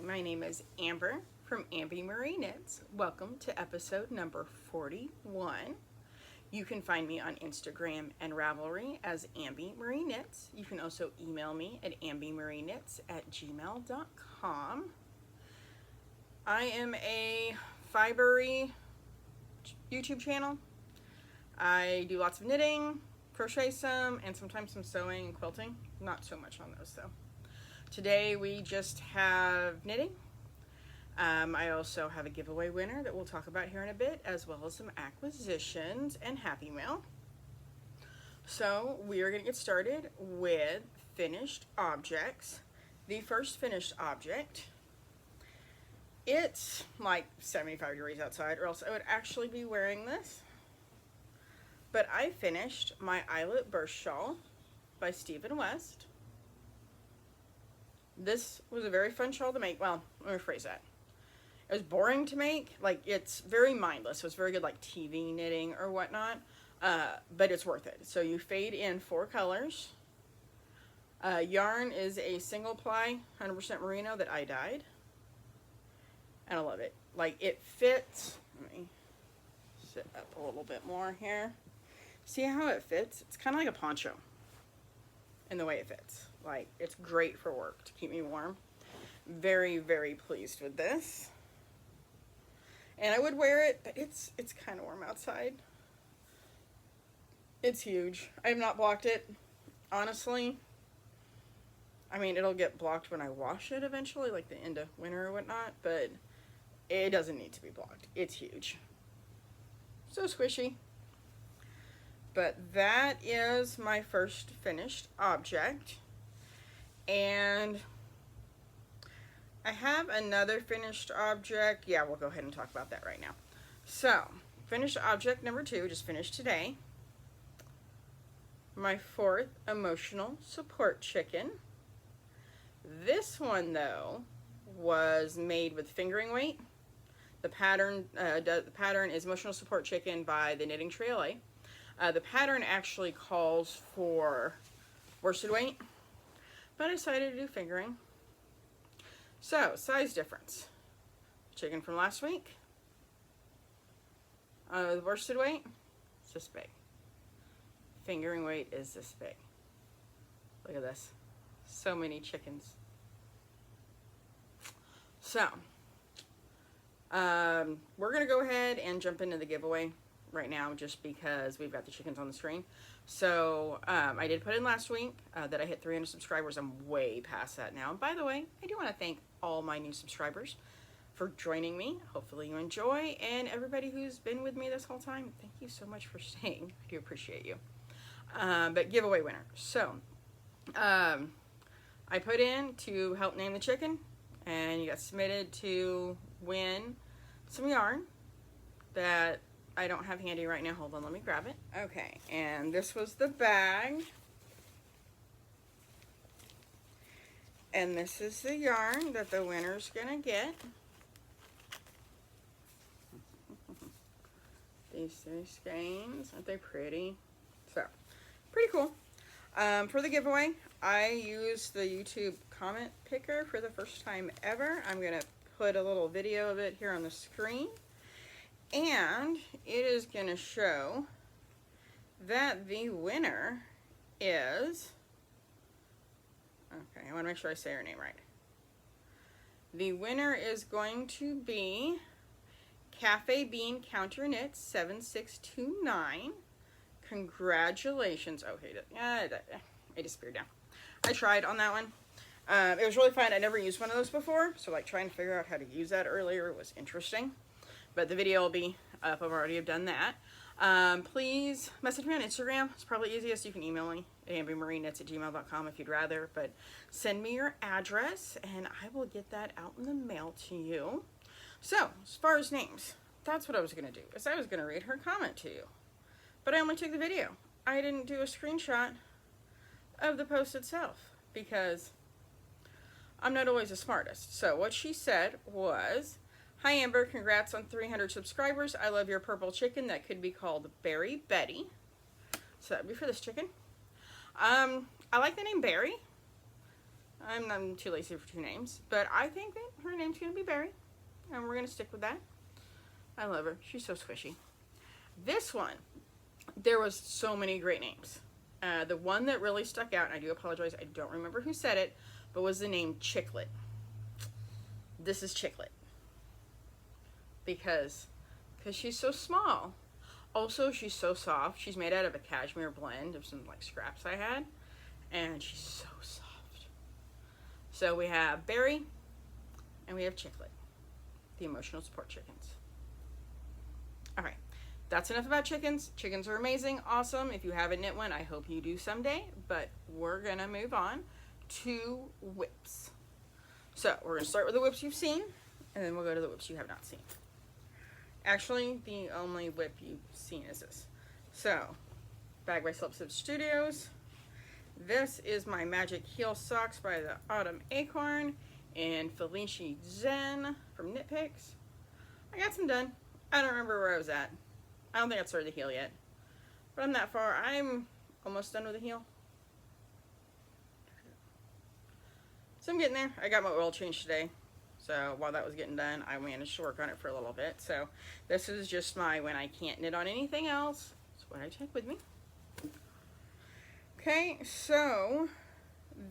my name is Amber from Amby Marie Knits. Welcome to episode number 41. You can find me on Instagram and Ravelry as Amby Marie Knits. You can also email me at ambymarieknits@gmail.com. I am a fibery YouTube channel. I do lots of knitting, crochet some, and sometimes some sewing and quilting. Not so much on those though. Today we just have knitting. I also have a giveaway winner that we'll talk about here in a bit, as well as some acquisitions and Happy Mail. So we are going to get started with finished objects. The first finished object, it's like 75 degrees outside, or else I would actually be wearing this. But I finished my Eyelet Burst Shawl by Stephen West. This was a very fun shawl to make. Well, let me rephrase that. It was boring to make. Like, it's very mindless. So it's very good like TV knitting or whatnot. But it's worth it. So you fade in 4 colors. Yarn is a single ply, 100% merino that I dyed. And I love it. Like, it fits. Let me sit up a little bit more here. See how it fits? It's kind of like a poncho in the way it fits. Like, it's great for work to keep me warm. Very, very pleased with this. And I would wear it, but it's kind of warm outside. It's huge. I have not blocked it, honestly. I mean, it'll get blocked when I wash it eventually, like the end of winter or whatnot, but it doesn't need to be blocked. It's huge. So squishy. But that is my first finished object. And I have another finished object. Yeah, we'll go ahead and talk about that right now. So, finished object number 2, just finished today. My 4th emotional support chicken. This one, though, was made with fingering weight. The pattern is Emotional Support Chicken by the Knitting Tree LA. The pattern actually calls for worsted weight, but I decided to do fingering. So, size difference. Chicken from last week. The worsted weight, it's this big. Fingering weight is this big. Look at this. So many chickens. So, we're going to go ahead and jump into the giveaway right now just because we've got the chickens on the screen. So I did put in last week that I hit 300 subscribers. I'm way past that now. And by the way, I do want to thank all my new subscribers for joining me. Hopefully you enjoy, and everybody who's been with me this whole time, thank you so much for staying. I do appreciate you. But giveaway winner. So I put in to help name the chicken, and you got submitted to win some yarn that I don't have handy right now. Hold on, let me grab it. Okay, and this was the bag. And this is the yarn that the winner's gonna get. These 3 skeins, aren't they pretty? So, pretty cool. For the giveaway, I used the YouTube comment picker for the first time ever. I'm gonna put a little video of it here on the screen. And it is going to show that the winner is, okay, I want to make sure I say her name right. The winner is going to be Cafe Bean Counter Knits 7629. Congratulations. Oh, it disappeared now. I tried on that one. It was really fun. I never used one of those before, so like trying to figure out how to use that earlier was interesting. But the video will be up. I've already done that. Please message me on Instagram. It's probably easiest. You can email me at ambymarieknits@gmail.com if you'd rather. But send me your address, and I will get that out in the mail to you. So, as far as names, that's what I was going to do. Is I was going to read her comment to you. But I only took the video. I didn't do a screenshot of the post itself because I'm not always the smartest. So, what she said was, "Hi Amber, congrats on 300 subscribers. I love your purple chicken that could be called Berry Betty." So that'd be for this chicken. I like the name Berry. I'm too lazy for two names, but I think that her name's gonna be Berry, and we're gonna stick with that. I love her. She's so squishy. This one, there was so many great names. The one that really stuck out, and I do apologize, I don't remember who said it, but was the name Chicklet. This is Chicklet. Because she's so small. Also, she's so soft. She's made out of a cashmere blend of some like scraps I had. And she's so soft. So we have Berry and we have Chicklet, the emotional support chickens. All right, that's enough about chickens. Chickens are amazing, awesome. If you haven't knit one, I hope you do someday. But we're gonna move on to whips. So we're gonna start with the whips you've seen, and then we'll go to the whips you have not seen. Actually, the only whip you've seen is this. So, Bag by Slip Stitch Studios. This is my Magic Heel Socks by the Autumn Acorn and Felici Zen from Knit Picks. I got some done. I don't remember where I was at. I don't think I started the heel yet. But I'm that far. I'm almost done with the heel. So I'm getting there. I got my oil change today. So while that was getting done, I managed to work on it for a little bit. So this is just my when I can't knit on anything else. It's what I take with me. Okay, so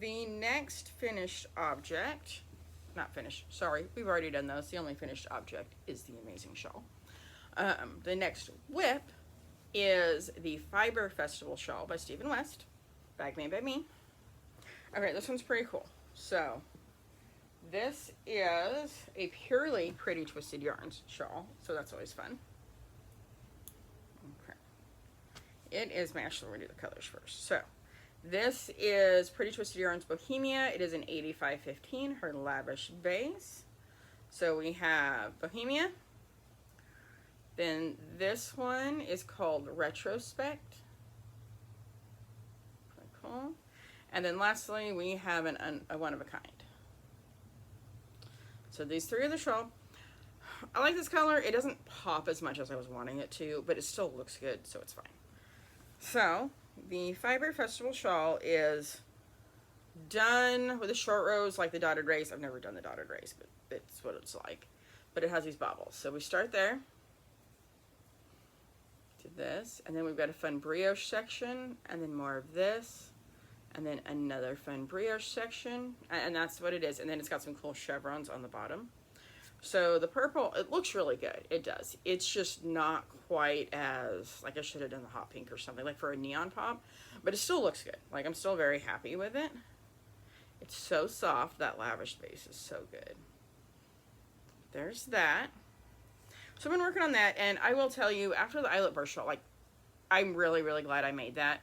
the next finished object, not finished, sorry, we've already done those. The only finished object is the amazing shawl. The next whip is the Fiber Festival Shawl by Stephen West, bag made by me. Okay, this one's pretty cool. So this is a purely Pretty Twisted Yarns shawl, so that's always fun. Okay, it is, actually we're gonna do the colors first. So this is Pretty Twisted Yarns Bohemia. It is an 8515, her lavish base. So we have Bohemia. Then this one is called Retrospect. Pretty cool. And then lastly, we have a one of a kind. So these three are the shawl. I like this color. It doesn't pop as much as I was wanting it to, but it still looks good, so it's fine. So the Fiber Festival Shawl is done with a short rows like the dotted rays. I've never done the dotted rays, but it's what it's like. But it has these bobbles. So we start there. To this, and then we've got a fun brioche section, and then more of this, and then another fun brioche section, and that's what it is. And then it's got some cool chevrons on the bottom. So the purple, it looks really good. It does. It's just not quite as, like I should have done the hot pink or something, like for a neon pop, but it still looks good. Like I'm still very happy with it. It's so soft. That lavish base is so good. There's that. So I've been working on that, and I will tell you, after the Eyelet burst shawl, like, I'm really, really glad I made that.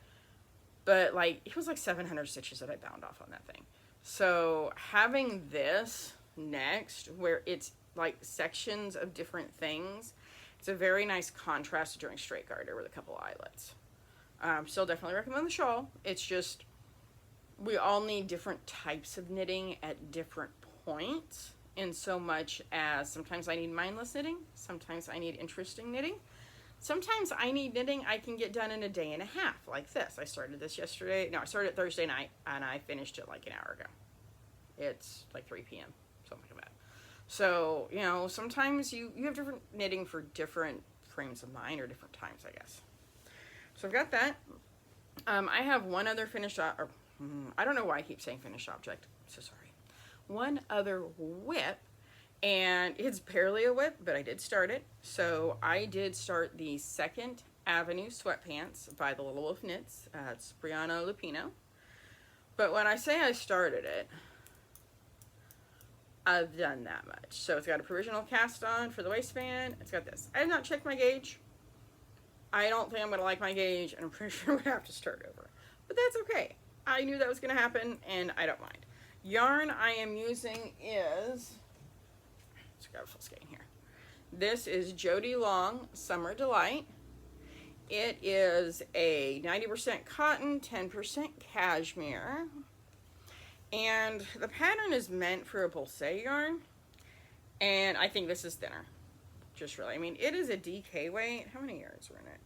But, like, it was like 700 stitches that I bound off on that thing. So having this next, where it's, like, sections of different things, it's a very nice contrast to doing straight garter with a couple eyelets. Still definitely recommend the shawl. It's just, we all need different types of knitting at different points. In so much as sometimes I need mindless knitting, sometimes I need interesting knitting, sometimes I need knitting I can get done in a day and a half, like this. I started this yesterday. No, I started it Thursday night, and I finished it like an hour ago. It's like 3 p.m., something like that. So, you know, sometimes you have different knitting for different frames of mind or different times, I guess. So I've got that. I have one other finished, I don't know why I keep saying finished object. I'm so sorry. One other whip, and it's barely a whip, but I did start it. So I did start the Second Avenue Sweatpants by the Little Wolf Knits. It's Brianna Lupino. But when I say I started it, I've done that much. So it's got a provisional cast on for the waistband. It's got this. I have not checked my gauge. I don't think I'm going to like my gauge, and I'm pretty sure I'm going to have to start over. But that's okay. I knew that was going to happen, and I don't mind. Yarn I am using is, let's grab a full skein here. This is Jody Long Summer Delight. It is a 90% cotton, 10% cashmere. And the pattern is meant for a bolse yarn. And I think this is thinner. Just really, I mean, it is a DK weight. How many yards were in it?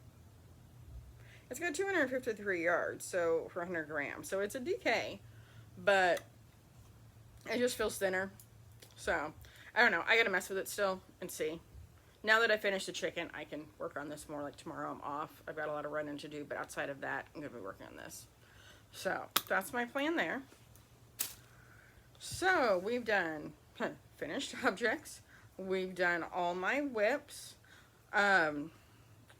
It's got 253 yards, so for 100 grams. So it's a DK, but It just feels thinner. So, I don't know. I gotta mess with it still and see. Now that I finished the chicken, I can work on this more. Like tomorrow I'm off. I've got a lot of running to do, but outside of that, I'm gonna be working on this. So, that's my plan there. So, we've done finished objects. We've done all my whips.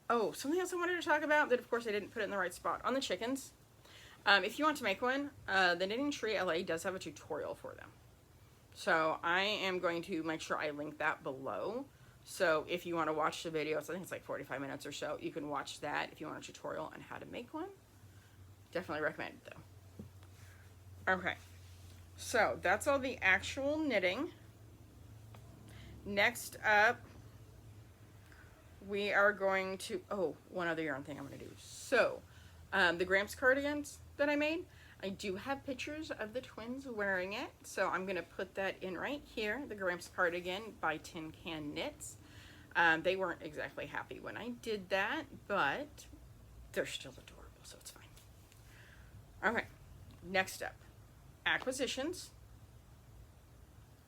Oh, something else I wanted to talk about that, of course, I didn't put it in the right spot. On the chickens, if you want to make one, the Knitting Tree LA does have a tutorial for them. So I am going to make sure I link that below. So if you want to watch the video, I think it's like 45 minutes or so, you can watch that if you want a tutorial on how to make one. Definitely recommend it though. Okay, so that's all the actual knitting. Next up, we are going to, oh, one other yarn thing I'm going to do. So, the Gramps cardigans that I made, I do have pictures of the twins wearing it. So I'm going to put that in right here, the Gramps cardigan by Tin Can Knits. They weren't exactly happy when I did that, but they're still adorable, so it's fine. Okay, next up, acquisitions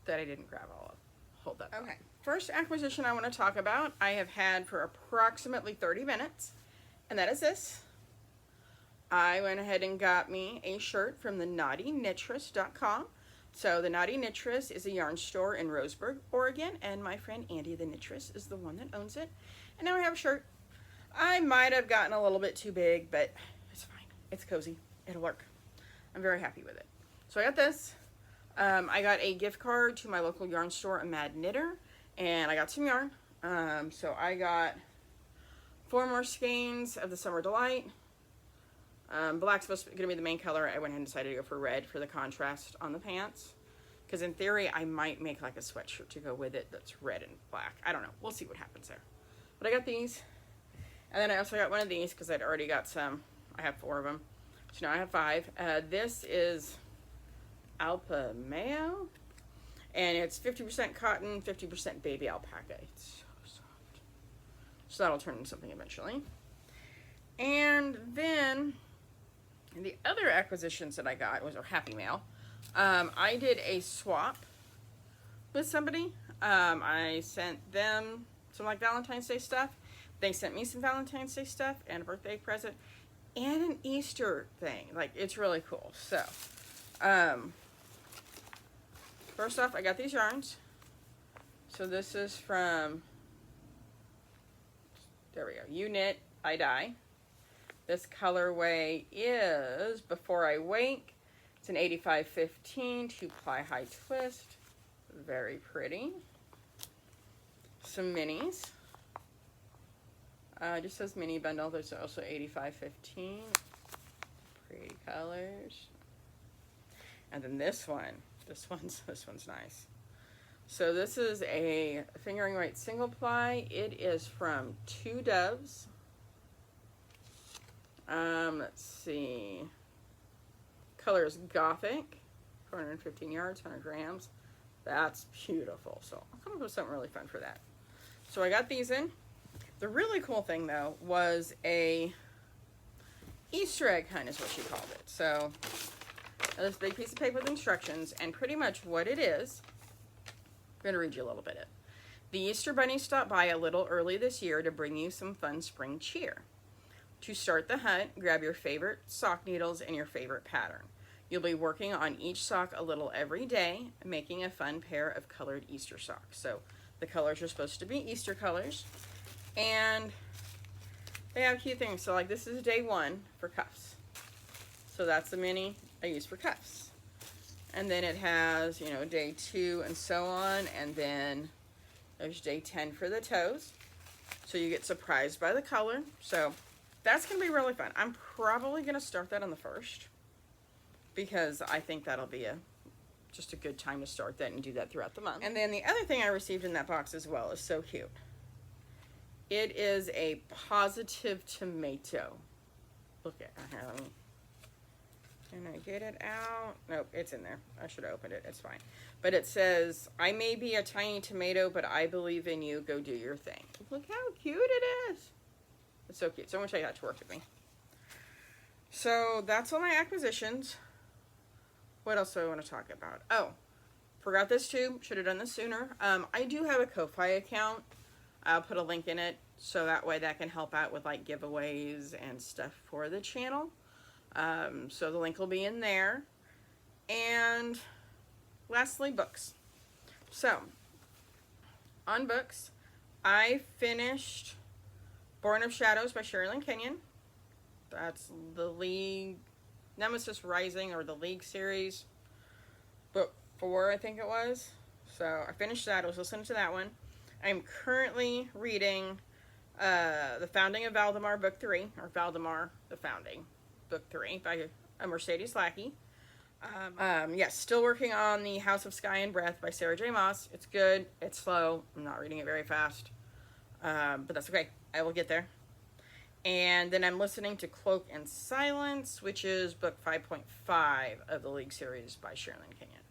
that I didn't grab all of. Hold that. Okay, first acquisition I want to talk about, I have had for approximately 30 minutes, and that is this. I went ahead and got me a shirt from the KnottyKnittress.com. So the Knotty Knittress is a yarn store in Roseburg, Oregon, and my friend Andy the Knittress is the one that owns it. And now I have a shirt. I might have gotten a little bit too big, but it's fine. It's cozy. It'll work. I'm very happy with it. So I got this. I got a gift card to my local yarn store, a Mad Knitter, and I got some yarn. So I got 4 more skeins of the Summer Delight. Black's supposed to be the main color. I went ahead and decided to go for red for the contrast on the pants. Because in theory, I might make like a sweatshirt to go with it that's red and black. I don't know. We'll see what happens there. But I got these. And then I also got one of these because I'd already got some. I have 4 of them. So now I have 5. This is Alpa Mayo, and it's 50% cotton, 50% baby alpaca. It's so soft. So that'll turn into something eventually. And then the other acquisitions that I got was a Happy Mail. I did a swap with somebody. I sent them some like Valentine's Day stuff. They sent me some Valentine's Day stuff and a birthday present and an Easter thing. Like, it's really cool. So, first off, I got these yarns. So this is from, there we go, You Knit, I Dye. This colorway is Before I Wake. It's an 85-15 2-ply high twist. Very pretty. Some minis. Just says mini bundle. There's also 85-15. Pretty colors. And then this one. This one's nice. So this is a fingering weight single ply. It is from Two Doves. Let's see. Color is Gothic. 415 yards, 100 grams. That's beautiful. So I'll come up with something really fun for that. So I got these in. The really cool thing though was a Easter egg hunt is what she called it. So this big piece of paper with instructions, and pretty much what it is, I'm going to read you a little bit of it. The Easter Bunny stopped by a little early this year to bring you some fun spring cheer. To start the hunt, grab your favorite sock needles and your favorite pattern. You'll be working on each sock a little every day, making a fun pair of colored Easter socks. So the colors are supposed to be Easter colors, and they have cute things. So like this is day 1 for cuffs. So that's the mini I use for cuffs. And then it has, you know, day 2 and so on, and then there's day 10 for the toes. So you get surprised by the color. So that's going to be really fun. I'm probably going to start that on the 1st because I think that'll be just a good time to start that and do that throughout the month. And then the other thing I received in that box as well is so cute. It is a positive tomato. Look at here, let me, can I get it out? Nope, it's in there. I should have opened it. It's fine. But it says, I may be a tiny tomato, but I believe in you. Go do your thing. Look how cute it is. It's so cute. So I'm going to tell you how to work with me. So that's all my acquisitions. What else do I want to talk about? Oh, forgot this too. Should have done this sooner. I do have a Ko-Fi account. I'll put a link in it so that way that can help out with like giveaways and stuff for the channel. So the link will be in there. And lastly, books. So on books, I finished Born of Shadows by Sherilyn Kenyon. That's the League, Nemesis Rising, or the League series. Book 4, I think it was. So I finished that. I was listening to that one. I'm currently reading The Founding of Valdemar, Book 3, or Valdemar, The Founding, Book 3 by Mercedes Lackey. Yes, still working on The House of Sky and Breath by Sarah J. Maas. It's good. It's slow. I'm not reading it very fast. But that's okay. I will get there. And then I'm listening to Cloak and Silence, which is book 5.5 of the League series by Sherilyn Kenyon.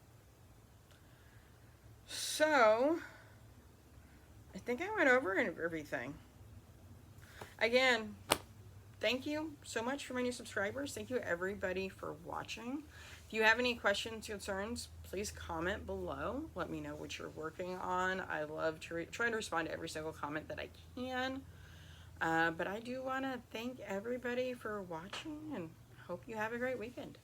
So, I think I went over everything. Again, thank you so much for my new subscribers. Thank you everybody for watching. If you have any questions, concerns, please comment below. Let me know what you're working on. I love to try to respond to every single comment that I can. But I do want to thank everybody for watching and hope you have a great weekend.